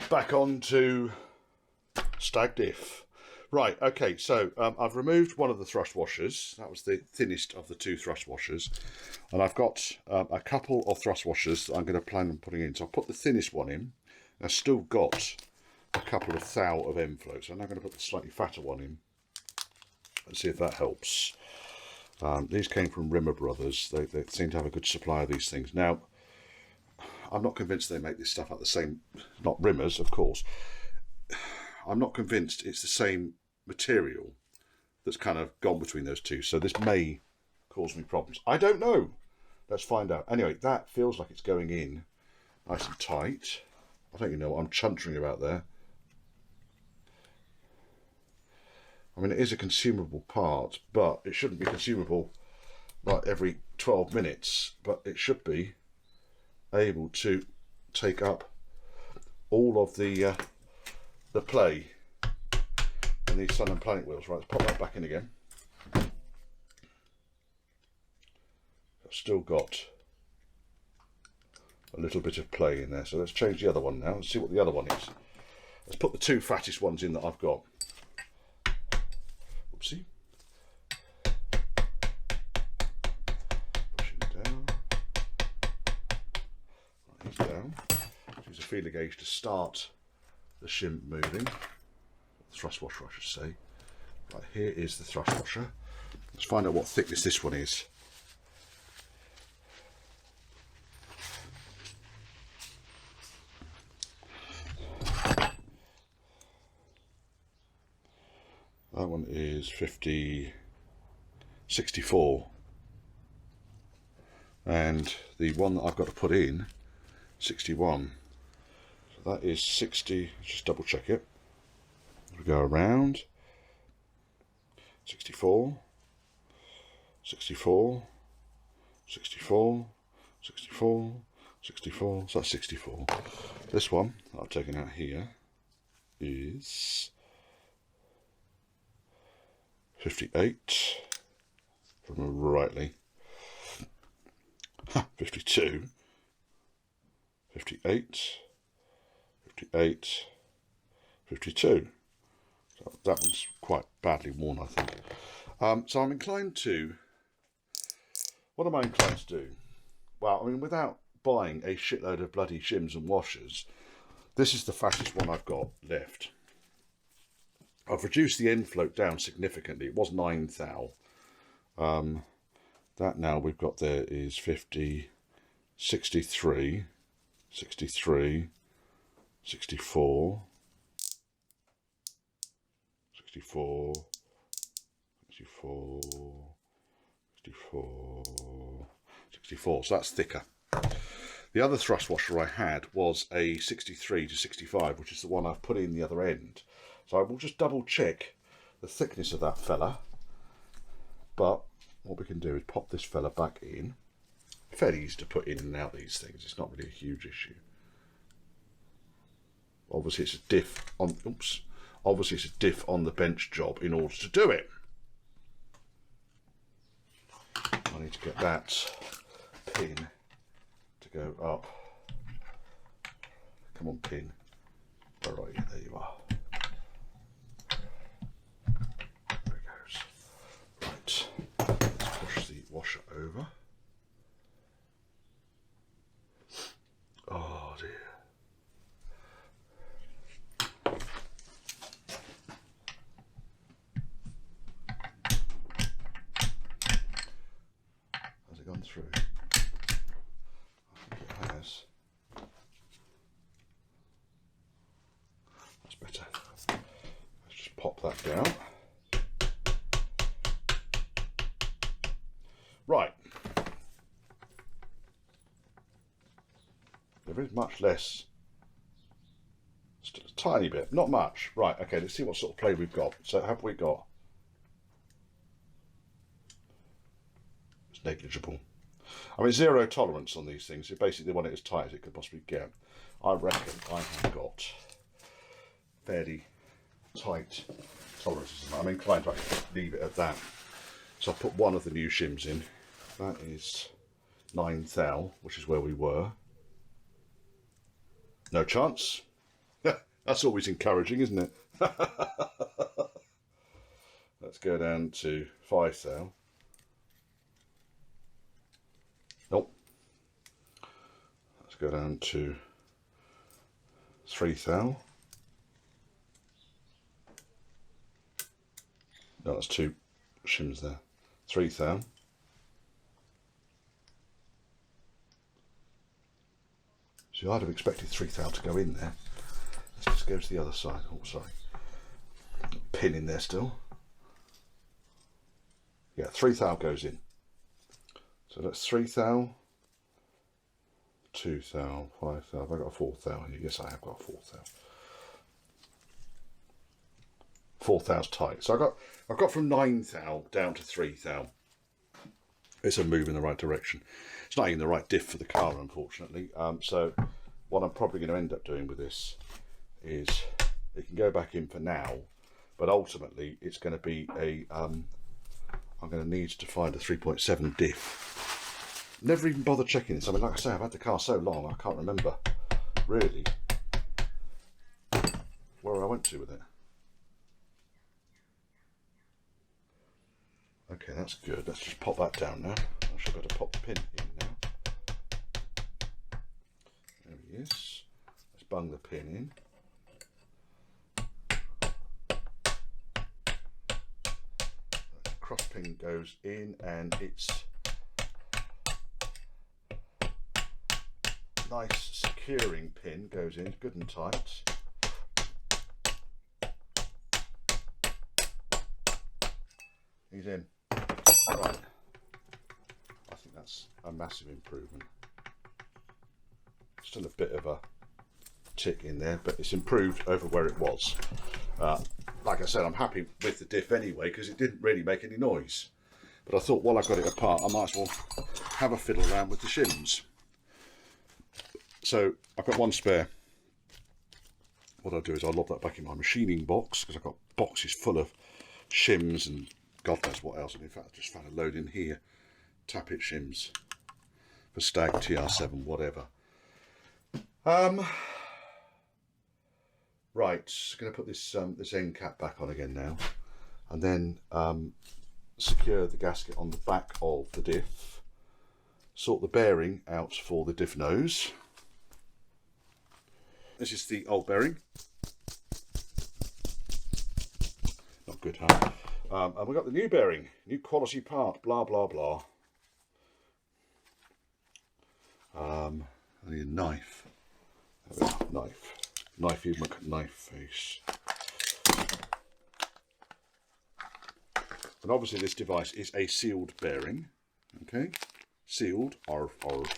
back on to Stag Diff. Right, okay, so I've removed one of the thrust washers. That was the thinnest of the two thrust washers. And I've got a couple of thrust washers that I'm going to plan on putting in. So I'll put the thinnest one in. I've still got a couple of thou of end floats. So I'm now going to put the slightly fatter one in and see if that helps. These came from Rimmer Brothers. They seem to have a good supply of these things. Now, I'm not convinced they make this stuff out the same, not Rimmers, of course. I'm not convinced it's the same material that's kind of gone between those two. So this may cause me problems. I don't know. Let's find out. Anyway, that feels like it's going in nice and tight. I don't even know what I'm chuntering about there. I mean, it is a consumable part, but it shouldn't be consumable like every 12 minutes. But it should be able to take up all of the play in these Sun and Planet wheels. Right, let's pop that back in again. I've still got a little bit of play in there, so let's change the other one now and see what the other one is. Let's put the two fattest ones in that I've got. Oopsie. Pushing down. Right, he's down. Use a feeler gauge to start the shim moving. The thrust washer, I should say. Right, here is the thrust washer. Let's find out what thickness this one is. That one is 64, and the one that I've got to put in 61. So that is 60. Let's just double check it. We go around 64, 64, 64, 64, 64. So that's 64. This one that I've taken out here is 58, if I remember rightly. 52, 58, 58, 52. So that one's quite badly worn, I think. So I'm inclined to, what am I inclined to do? Well, I mean, without buying a shitload of bloody shims and washers, this is the fattest one I've got left. I've reduced the end float down significantly. It was 9 thou. That now we've got there is 50, 63, 63, 64, 64, 64, 64, 64. So that's thicker. The other thrust washer I had was a 63 to 65, which is the one I've put in the other end. So I will just double check the thickness of that fella. But what we can do is pop this fella back in. Fairly easy to put in and out these things. It's not really a huge issue. Obviously it's a diff on, oops. Obviously it's a diff on the bench job in order to do it. I need to get that pin to go up. Come on, pin. Where are you? There you are. Let's push the washer over. Oh dear. Has it gone through? I think it has. That's better. Let's just pop that down. Right, there is much less, still a tiny bit, not much. Right, okay, let's see what sort of play we've got. So have we got, it's negligible. I mean, zero tolerance on these things. So basically they want it as tight as it could possibly get. I reckon I have got fairly tight tolerances. I'm inclined to actually leave it at that. So I'll put one of the new shims in. That is 9 thou, which is where we were. No chance. That's always encouraging, isn't it? Let's go down to 5 thou. Nope. Let's go down to 3 thou. No, that's 2 shims there. 3 thou. So I'd have expected 3 thou to go in there. Let's just go to the other side. Oh, sorry. Pin in there still. Yeah, 3 thou goes in. So that's 3 thou, 2 thou, 5 thou. Have I got a 4 thou here? Yes, I have got a 4 thou. 4 thou's tight. So I've got from 9 thou down to 3 thou. It's a move in the right direction. It's not even the right diff for the car, unfortunately. So what I'm probably going to end up doing with this is it can go back in for now, but ultimately it's going to be a I'm going to need to find a 3.7 diff. Never even bothered checking this. I mean, like I say, I've had the car so long I can't remember really where I went to with it. Okay, that's good. Let's just pop that down now. I should better pop the pin in now. There he is. Let's bung the pin in. The cross pin goes in, and it's nice securing pin goes in, good and tight. He's in. Right. I think that's a massive improvement. Still a bit of a tick in there, but it's improved over where it was. Like I said, I'm happy with the diff anyway because it didn't really make any noise. But I thought while I got it apart, I might as well have a fiddle around with the shims. So I've got one spare. What I'll do is I'll lob that back in my machining box because I've got boxes full of shims and God knows what else. And in fact, I just found a load in here. Tappet shims for Stag, TR7, whatever. Right, going to put this this end cap back on again now, and then secure the gasket on the back of the diff. Sort the bearing out for the diff nose. This is the old bearing. Not good, huh? And we've got the new bearing, new quality part, blah, blah, blah. I need a knife. Knifey knife face. And obviously this device is a sealed bearing. Okay, sealed, arf, arf.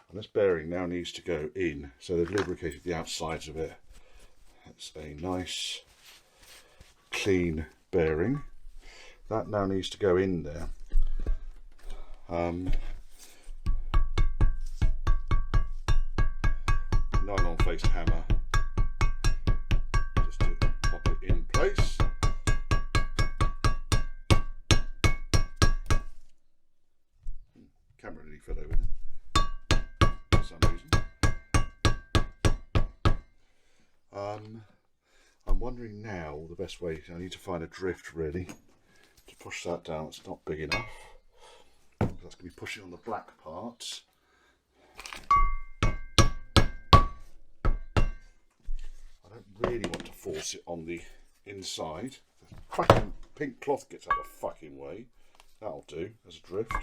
And this bearing now needs to go in, so they've lubricated the outsides of it. That's a nice clean bearing. That now needs to go in there. Nylon faced hammer just to pop it in place. Camera nearly fell over there for some reason. I'm wondering now the best way. I need to find a drift really to push that down. It's not big enough. That's going to be pushing on the black parts. I don't really want to force it on the inside. The fucking pink cloth gets out of the fucking way. That'll do as a drift.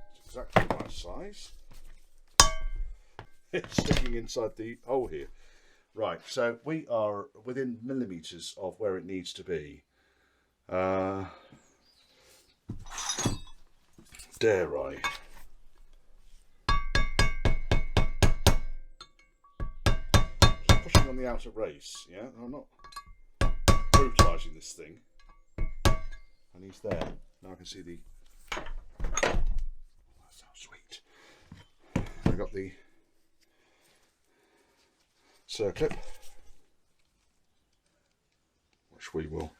It's exactly the right size. It's sticking inside the hole here. Right, so we are within millimetres of where it needs to be. Dare I? Just pushing on the outer race, yeah? I'm not brutalising this thing. And he's there. Now I can see the... Oh, that sounds sweet. I've got the circlip, which we will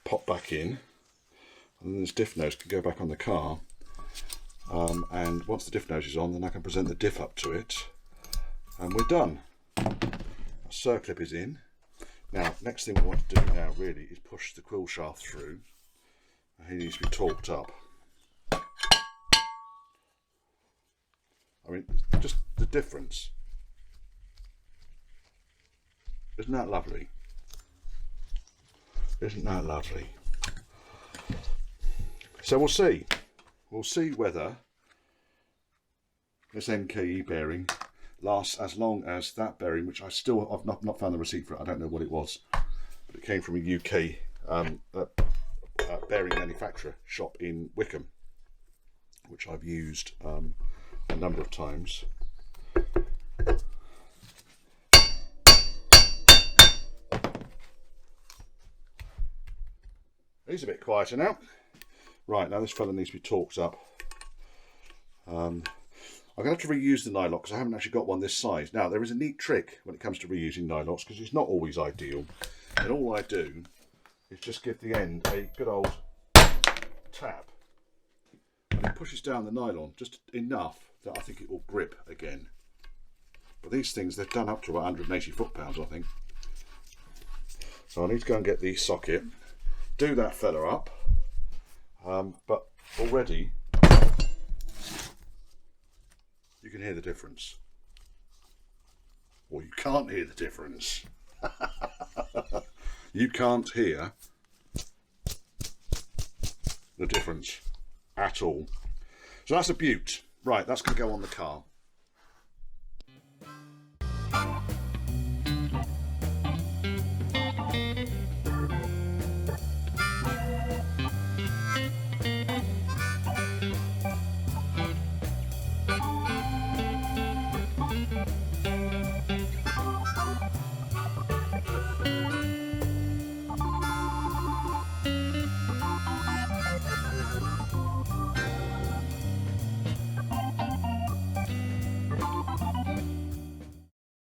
pop back in. and then this diff nose can go back on the car. And once the diff nose is on, then I can present the diff up to it, and we're done. Our circlip is in. Now, next thing we want to do now really is push the quill shaft through. He needs to be torqued up. I mean, just the difference. Isn't that lovely? Isn't that lovely? So we'll see. We'll see whether this NKE bearing lasts as long as that bearing, which I've not found the receipt for it. I don't know what it was, but it came from a UK bearing manufacturer shop in Wickham, which I've used a number of times. He's a bit quieter now. Right, now this fella needs to be torqued up. I'm going to have to reuse the nylock because I haven't actually got one this size. Now, there is a neat trick when it comes to reusing nylocks because it's not always ideal. And all I do is just give the end a good old tap. And it pushes down the nylon just enough that I think it will grip again. But these things, they're done up to about 180 foot-pounds, I think. So I need to go and get the socket, do that fella up. But already you can hear the difference. Or you can't hear the difference. You can't hear the difference at all. So that's a beaut. Right, that's going to go on the car.